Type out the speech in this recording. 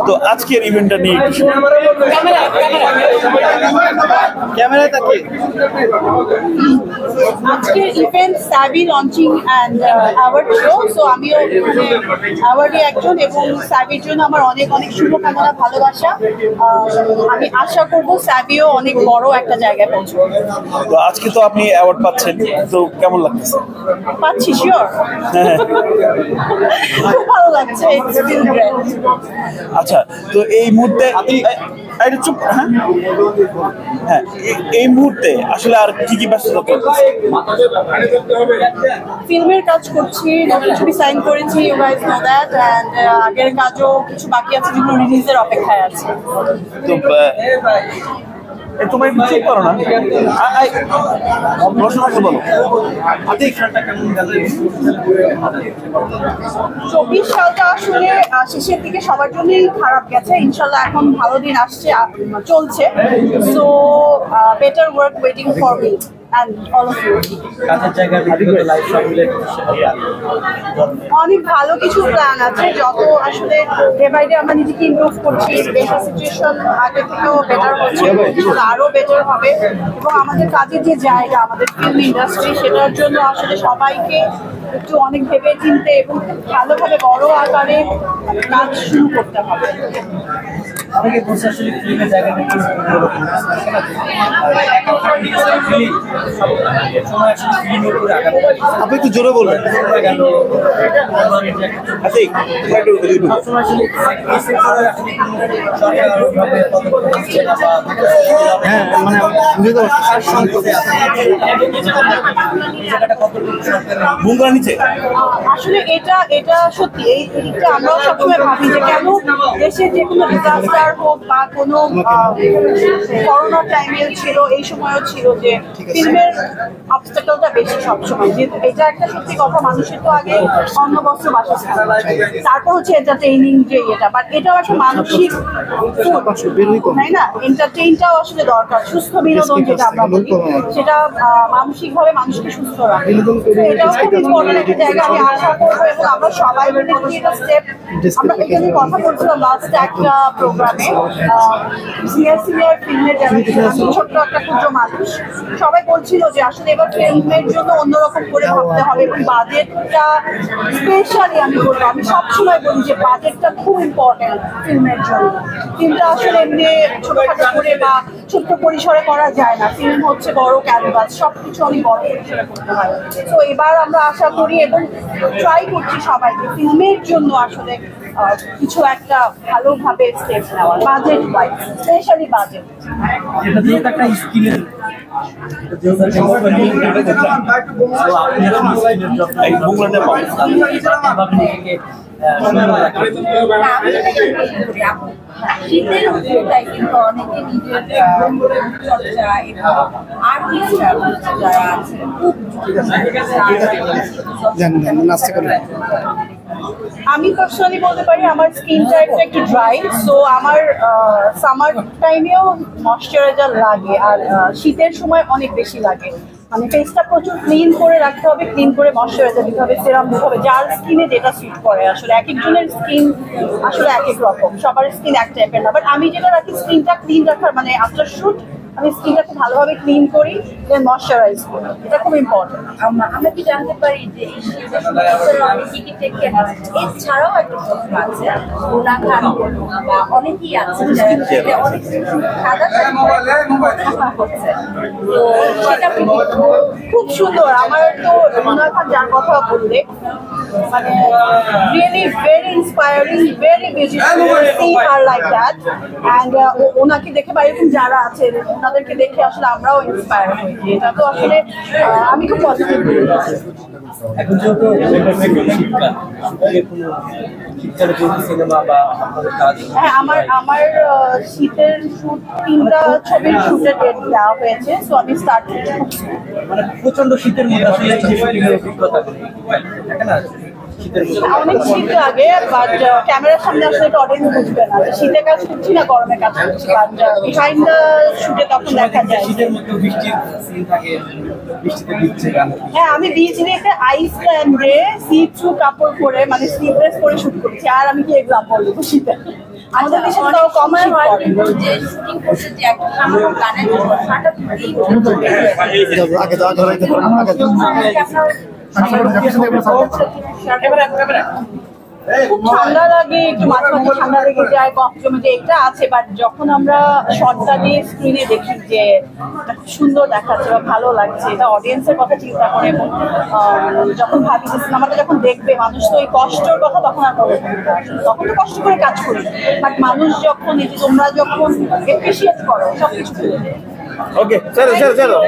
তো আজকের ইভেন্টটা নিয়ে ক্যামেরা থাকে আজকের ইভেন্ট সাবি launching and award show. So আমিও অ্যাওয়ার্ডে একজন এবং সাবির জন্য আমার অনেক অনেক শুভকামনা, ভালোবাসা। আমি আশা করবো সাবিও অনেক বড় একটা জায়গায় পৌঁছবে। তো আজকে তো আপনি অ্যাওয়ার্ড পাচ্ছেন, তো কেমন লাগতেছে? পাচ্ছি শিওর, খুব ভালো লাগছে। আচ্ছা, তো এই মুহূর্তে চুপ, হ্যাঁ এই মুহূর্তে আসলে আর কি কি ব্যস্ততা চলতেছে? ফিল্মের কাজ করছি, নতুন ছবি সাইন করেছি, you guys know that, and আগের কাজও কিছু বাকি আছে যেগুলো রিলিজের অপেক্ষায় আছে। তো তোমার ঠিক করো না, প্রশ্ন বলো। 24 সালটা আসলে শেষের দিকে সবার জন্যই খারাপ গেছে। ইনশাল্লাহ এখন ভালো দিন আসছে, চলছে। So better work waiting for me and all of you. অনেক ভালো কিছু প্ল্যান আছে, যত আসলে ডে বাই ডে আমরা নিজেকে ইমপ্রুভ করছি। দেশের সিচুয়েশন আগে থেকেও বেটার হচ্ছে, আরো বেটার হবে। এবং আমাদের কাজের যে জায়গা, আমাদের ফিল্ম ইন্ডাস্ট্রি, সেটার জন্য আসলে সবাইকে একটু অনেক ভেবে চিনতে এবং ভালোভাবে বড় আকারে কাজ শুরু করতে হবে। অনেকে বলছে আসলে ফিল্মের জায়গাটা আপনি একটু জোরে বলবেন। হ্যাঁ, মানে আসলে এটা সত্যি, এই দিকটা আমরাও সবসময় ভাবি যে কেন দেশের যে কোনো ডিজাস্টার হোক বা কোনো করোনার টাইমে ছিল, এই সময়ও ছিল, যে ফিল্মের অবস্টাকলটা বেশি সবসময়। যে এটা একটা সত্যি কথা, মানুষের তো আগে অন্ন বস্ত্র বাসস্থান, তারপর হচ্ছে এন্টারটেইনিং যে এটা, বাট এটাও একটা মানসিক, তাই না? এন্টারটেইনটাও আসলে দরকার, সুস্থ বিনোদন যেটা আমরা বলি, সেটা মানসিকভাবে মানুষকে সুস্থ রাখে। এটাও খুব ইম্পর্টেন্ট একটা জায়গা। আমি আশা করবো এবং আমরা সবাই মিলে এটা স্টেপ, আমরা এখানে কথা বলছিলাম লাস্ট একটা প্রোগ্রামে, সিনিয়র ফিল্মের যারা ছোট্ট একটা ক্ষুদ্র মানুষ, সবাই বলছিল যে আসলে এবার ফিল্মের জন্য অন্যরকম করে ভাবতে হবে এবং বাজেটটা স্পেশালি, আমি বলবো, আমি সবসময় বলি যে বাজেটটা খুব ইম্পর্টেন্ট ফিল্মের জন্য। ফিল্মটা আসলে এমনি ছোটখাটো করে বা ছোট্ট পরিসরে করা যায় না। ফিল্ম হচ্ছে বড় ক্যানভাস, সবকিছু অনেক বড় পরিসরে করতে হয়। তো এবার আমরা আশা করি এবং ট্রাই করছি সবাইকে ফিল্মের জন্য আসলে কিছু একটা ভালোভাবে স্টেপ নেওয়ার, বাজেট ওয়াইজ, স্পেশালি বাজেট। একটা স্কিলের শীতের উপরটাই কিন্তু অনেকে নিজের চর্চা এবং আর্টিস্টরা যারা আছে খুব আমি পার্সোনালি বলতে পারি আমার স্কিন টাইপটা একটু ড্রাই, সো আমার সামার টাইমেও ময়শ্চারাইজার লাগে আর শীতের সময় অনেক বেশি লাগে। মানে ফেসটা প্রচুর ক্লিন করে রাখতে হবে, ক্লিন করে ময়শ্চারাইজার দিতে হবে, সেরাম দিতে হবে, যার স্কিনে যেটা স্যুট করে। আসলে এক একজনের স্কিন আসলে এক এক রকম, সবার স্কিন এক টাইপের না। বাট আমি যেটা রাখি, স্কিনটা ক্লিন রাখার, মানে আফটার শুট আমি স্কিনটা খুব ভালোভাবে ক্লিন করি, দেন ময়শ্চারাইজ করি, এটা খুব ইম্পর্টেন্ট। আমরা কি জানতে পারি যে এই শীতের সময় কি কি টেক কেয়ার, এছাড়াও একটা প্রশ্ন আছে, ওরা খান বা অনেকেই আছে যারা অনেক সাদা হচ্ছে, তো সেটা খুব সুন্দর। আমার তো রুনা খান যার কথা বললে, মানে really very inspiring, very beautiful see her like that. And ওনাকে দেখে বা এরকম যারা আছে ওনাদেরকে দেখে আসলে আমরাও ইন্সপায়ার হই। এটা তো আসলে আমি খুব পজিটিভ। এখন যেহেতু শীতকাল, শীতকালে যদি সিনেমা বা আপনাদের কাজ হ্যাঁ, আমার শীতের শুট 3টা ছবির শুটের ডেট দেওয়া হয়েছে, সো আমি স্টার্ট করছি। মানে প্রচন্ড শীতের মধ্যে আসলে এই যে শুটিংয়ের অভিজ্ঞতা থাকে না শীতের মধ্যে অনেক শীত লাগে, বাট ক্যামেরার সামনে আসলে এটা অডিয়েন্স বুঝবে না যে শীতে কাজ করছি না গরমে কাজ করছি, বাট বিহাইন্ড দ্য শুটে তখন দেখা যায়। শীতের মধ্যে বৃষ্টির সিন থাকে, বৃষ্টিতে ভিজছে গান। হ্যাঁ, আমি বিচ রেখে আইসল্যান্ডে সি থ্রু কাপড় পরে মানে স্লিভলেস পরে শুট করছি। আর আমি কি এক্সাম্পল দেবো শীতে? আমাদের দেশে তাও কম শীত পড়ে। যে শুটিং করছে যে একটা সামান্য গানের জন্য হঠাৎ করেই খুব ঠান্ডা লাগে, একটু মাঝে মাঝে ঠান্ডা লেগে যায়, কফ জমে যায়, এটা আছে। বাট যখন আমরা শর্টটা দিয়ে স্ক্রিনে দেখি যে এটা খুব সুন্দর দেখাচ্ছে বা ভালো লাগছে, এটা অডিয়েন্সের কথা চিন্তা করে। এবং যখন ভাবি যে সিনেমাটা যখন দেখবে মানুষ, তো এই কষ্টের কথা তখন আর বলে না। তখন তো কষ্ট করে কাজ করি, বাট মানুষ যখন এই যে তোমরা যখন এপ্রিসিয়েট করো সবকিছু ওকে, চলো চলো চলো।